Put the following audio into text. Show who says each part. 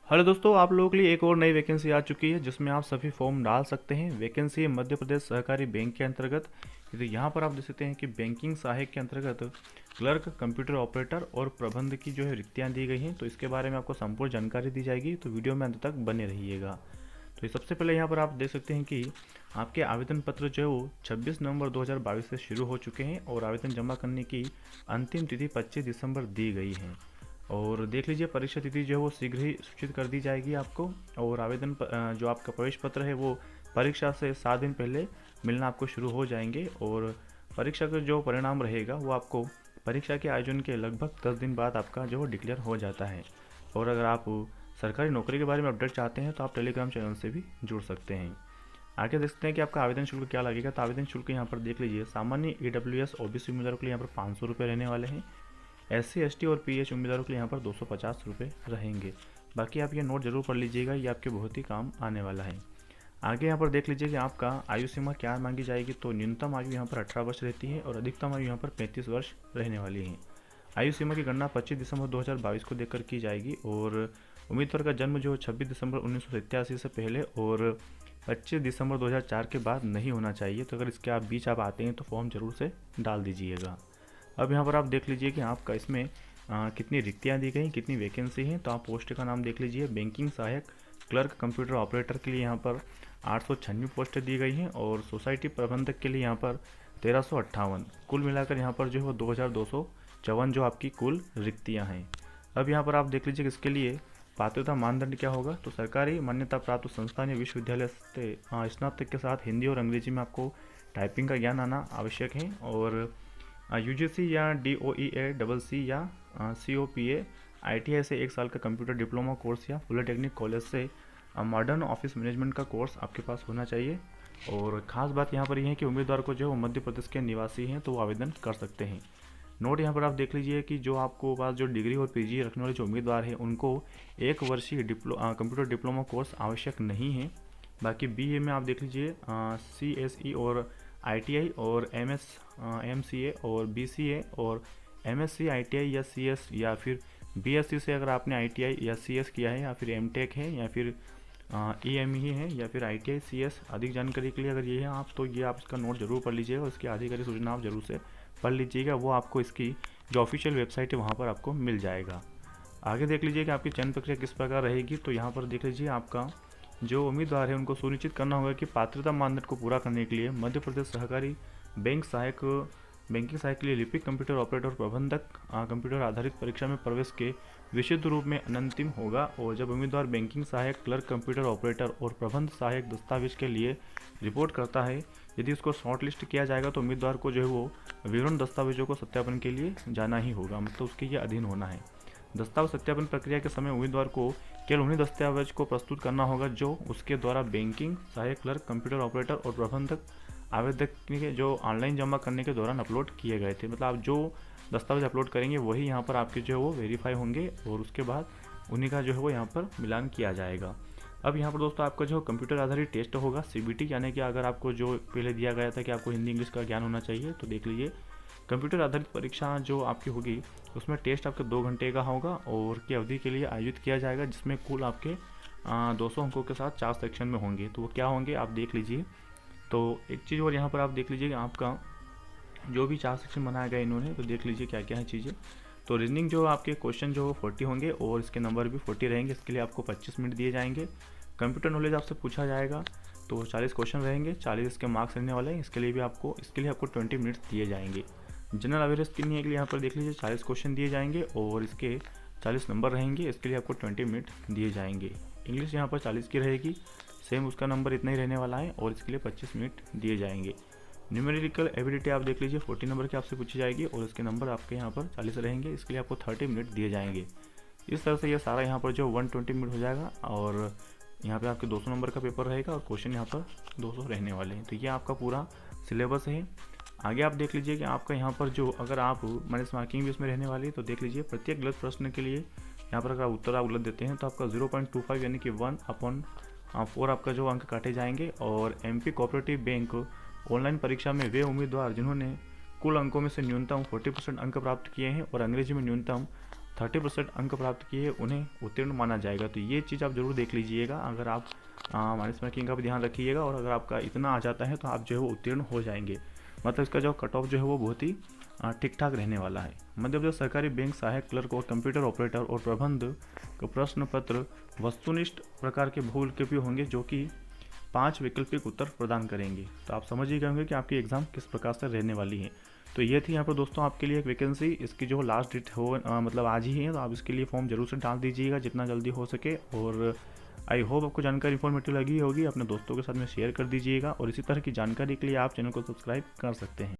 Speaker 1: Hello दोस्तों, आप लोगों के लिए एक और नई वैकेंसी आ चुकी है जिसमें आप सभी फॉर्म डाल सकते हैं। वैकेंसी है मध्य प्रदेश सहकारी बैंक के अंतर्गत। तो यहाँ पर आप देख सकते हैं कि बैंकिंग सहायक के अंतर्गत क्लर्क, कंप्यूटर ऑपरेटर और प्रबंध की जो है रिक्तियाँ दी गई हैं। तो इसके बारे में आपको संपूर्ण जानकारी दी जाएगी, तो वीडियो में अंत तक बने रहिएगा। तो ये सबसे पहले यहाँ पर आप देख सकते हैं कि आपके आवेदन पत्र जो है वो 26 नवंबर 2022 से शुरू हो चुके हैं और आवेदन जमा करने की अंतिम तिथि 25 दिसंबर दी गई है। और देख लीजिए, परीक्षा तिथि जो है वो शीघ्र ही सूचित कर दी जाएगी आपको। और जो आपका प्रवेश पत्र है वो परीक्षा से 7 दिन पहले मिलना आपको शुरू हो जाएंगे। और परीक्षा का जो परिणाम रहेगा वो आपको परीक्षा के आयोजन के लगभग 10 दिन बाद आपका जो डिक्लेयर हो जाता है। और अगर आप सरकारी नौकरी के बारे में अपडेट चाहते हैं तो आप टेलीग्राम चैनल से भी जुड़ सकते हैं। आगे देखते हैं कि आपका आवेदन शुल्क क्या लगेगा। तो आवेदन शुल्क यहाँ पर देख लीजिए, सामान्य EWS OBC उम्मीदवारों के लिए यहाँ पर 500 रुपये रहने वाले हैं। SC ST और PH उम्मीदवारों के लिए यहाँ पर 250 रुपये रहेंगे। बाकी आप ये नोट जरूर पढ़ लीजिएगा, ये आपके बहुत ही काम आने वाला है। आगे यहाँ पर देख लीजिए कि आपका आयु सीमा क्या मांगी जाएगी। तो न्यूनतम आयु यहाँ पर 18 वर्ष रहती है और अधिकतम आयु यहाँ पर 35 वर्ष रहने वाली है। आयु सीमा की गणना 25 दिसंबर 2022 को देखकर की जाएगी। और उम्मीदवार का जन्म जो 26 दिसंबर 1987 से पहले और 25 दिसंबर 2004 के बाद नहीं होना चाहिए। तो अगर इसके बीच आप आते हैं तो फॉर्म जरूर से डाल दीजिएगा। अब यहाँ पर आप देख लीजिए कि आपका इसमें कितनी रिक्तियाँ दी गई, कितनी वैकेंसी हैं। तो आप पोस्ट का नाम देख लीजिए, बैंकिंग सहायक, क्लर्क, कंप्यूटर ऑपरेटर के लिए यहाँ पर 896 पोस्टें दी गई हैं। और सोसाइटी प्रबंधक के लिए यहाँ पर 1358। कुल मिलाकर यहाँ पर जो है वो 2254 जो आपकी कुल रिक्तियाँ हैं। अब यहाँ पर आप देख लीजिए कि इसके लिए पात्रता मानदंड क्या होगा। तो सरकारी मान्यता प्राप्त संस्थान या विश्वविद्यालय से स्नातक के साथ हिंदी और अंग्रेजी में आपको टाइपिंग का ज्ञान आना आवश्यक है। और UGC या DOEA या COPA ITI से 1 साल का कंप्यूटर डिप्लोमा कोर्स या पॉलिटेक्निक कॉलेज से मॉडर्न ऑफिस मैनेजमेंट का कोर्स आपके पास होना चाहिए। और ख़ास बात यहाँ पर यह है कि उम्मीदवार को जो मध्य प्रदेश के निवासी हैं तो वो आवेदन कर सकते हैं। नोट यहाँ पर आप देख लीजिए कि जो आपको पास जो डिग्री और PG रखने वाले जो उम्मीदवार हैं उनको 1 वर्षीय कंप्यूटर डिप्लोमा कोर्स आवश्यक नहीं है। बाकी BA में आप देख लीजिए CSE और ITI और MCA और BCA और MSc ITI या CS या फिर BSc से अगर आपने ITI या CS किया है या फिर MTech है या फिर EME है या फिर ITI CS। अधिक जानकारी के लिए अगर ये है आप, तो ये आप इसका नोट जरूर पढ़ लीजिएगा और इसकी आधिकारिक सूचना आप जरूर से पढ़ लीजिएगा। वो आपको इसकी जो ऑफिशियल वेबसाइट है वहाँ पर आपको मिल जाएगा। आगे देख लीजिए कि आपकी चयन प्रक्रिया किस प्रकार रहेगी। तो यहाँ पर देख लीजिए, आपका जो उम्मीदवार है उनको सुनिश्चित करना होगा कि पात्रता मानदंड को पूरा करने के लिए मध्य प्रदेश सहकारी बैंकिंग सहायक के लिए लिपिक, कंप्यूटर ऑपरेटर और प्रबंधक कंप्यूटर आधारित परीक्षा में प्रवेश के विशुद्ध रूप में अनंतिम होगा। और जब उम्मीदवार बैंकिंग सहायक, क्लर्क, कंप्यूटर ऑपरेटर और प्रबंध सहायक दस्तावेज के लिए रिपोर्ट करता है, यदि उसको शॉर्ट लिस्ट किया जाएगा तो उम्मीदवार को जो है वो विवरण दस्तावेजों को सत्यापन के लिए जाना ही होगा, मतलब उसके ये अधीन होना है। दस्तावेज सत्यापन प्रक्रिया के समय उम्मीदवार को केवल उन्हीं दस्तावेज को प्रस्तुत करना होगा जो उसके द्वारा बैंकिंग सहायक, क्लर्क, कंप्यूटर ऑपरेटर और प्रबंधक आवेदक के जो ऑनलाइन जमा करने के दौरान अपलोड किए गए थे। मतलब आप जो दस्तावेज अपलोड करेंगे वही यहाँ पर आपके जो है वो वेरीफाई होंगे और उसके बाद उन्हीं का जो है वो यहाँ पर मिलान किया जाएगा। अब यहाँ पर दोस्तों आपका जो कंप्यूटर आधारित टेस्ट होगा, CBT, यानी कि अगर आपको जो पहले दिया गया था कि आपको हिंदी इंग्लिश का ज्ञान होना चाहिए, तो देख लीजिए कंप्यूटर आधारित परीक्षा जो आपकी होगी उसमें टेस्ट आपके 2 घंटे का होगा और की अवधि के लिए आयोजित किया जाएगा, जिसमें कुल आपके 200 अंकों के साथ 4 सेक्शन में होंगे। तो वो क्या होंगे आप देख लीजिए। तो एक चीज़ और यहाँ पर आप देख लीजिए कि आपका जो भी 4 सेक्शन बनाया गया इन्होंने, तो देख लीजिए क्या क्या है चीज़ें। तो रीजनिंग जो आपके क्वेश्चन जो 40 होंगे और इसके नंबर भी 40 रहेंगे। इसके लिए आपको 25 मिनट दिए जाएंगे। कंप्यूटर नॉलेज आपसे पूछा जाएगा, तो 40 क्वेश्चन रहेंगे, 40 इसके मार्क्स रहने वाले हैं। इसके लिए आपको 20 मिनट्स दिए जाएंगे। जनरल अवेयरनेस के लिए यहाँ पर देख लीजिए 40 क्वेश्चन दिए जाएंगे और इसके 40 नंबर रहेंगे। इसके लिए आपको 20 मिनट दिए जाएंगे। इंग्लिश यहाँ पर 40 की रहेगी, सेम उसका नंबर इतना ही रहने वाला है और इसके लिए 25 मिनट दिए जाएंगे। न्यूमेरिकल एबिलिटी आप देख लीजिए 40 नंबर की आपसे पूछी जाएगी और इसके नंबर आपके यहाँ पर 40 रहेंगे। इसके लिए आपको 30 मिनट दिए जाएंगे। इस तरह से यह सारा यहाँ पर जो 120 मिनट हो जाएगा और यहाँ पे आपके 200 नंबर का पेपर रहेगा और क्वेश्चन यहाँ पर 200 रहने वाले हैं। तो ये आपका पूरा सिलेबस है। आगे आप देख लीजिए कि आपका यहाँ पर जो अगर आप माइनस मार्किंग भी इसमें रहने वाली है, तो देख लीजिए प्रत्येक गलत प्रश्न के लिए यहाँ पर अगर उत्तर आप गलत देते हैं तो आपका 0.25 यानी कि 1/4 आपका जो अंक काटे जाएंगे। और MP कोऑपरेटिव बैंक ऑनलाइन परीक्षा में वे उम्मीदवार जिन्होंने कुल अंकों में से न्यूनतम 40% अंक प्राप्त किए हैं और अंग्रेजी में न्यूनतम 30% अंक प्राप्त किए उन्हें उत्तीर्ण माना जाएगा। तो ये चीज़ आप जरूर देख लीजिएगा, अगर आप माइनस मार्किंग का भी ध्यान रखिएगा, और अगर आपका इतना आ जाता है तो आप जो है वो उत्तीर्ण हो जाएंगे। मतलब इसका जो कट ऑफ जो है वो बहुत ही ठीक ठाक रहने वाला है। मध्य प्रदेश सरकारी बैंक सहायक क्लर्क और कंप्यूटर ऑपरेटर और प्रबंध का प्रश्न पत्र वस्तुनिष्ठ प्रकार के बहु विकल्पी होंगे, जो कि 5 वैकल्पिक उत्तर प्रदान करेंगे। तो आप समझ ही गए होंगे कि आपकी एग्ज़ाम किस प्रकार से रहने वाली है। तो ये थी यहाँ पर दोस्तों आपके लिए एक वैकेंसी। इसकी जो लास्ट डेट हो मतलब आज ही है, तो आप इसके लिए फॉर्म जरूर से डाल दीजिएगा जितना जल्दी हो सके। और आई होप आपको जानकारी इन्फॉर्मेटिव लगी होगी, अपने दोस्तों के साथ में शेयर कर दीजिएगा, और इसी तरह की जानकारी के लिए आप चैनल को सब्सक्राइब कर सकते हैं।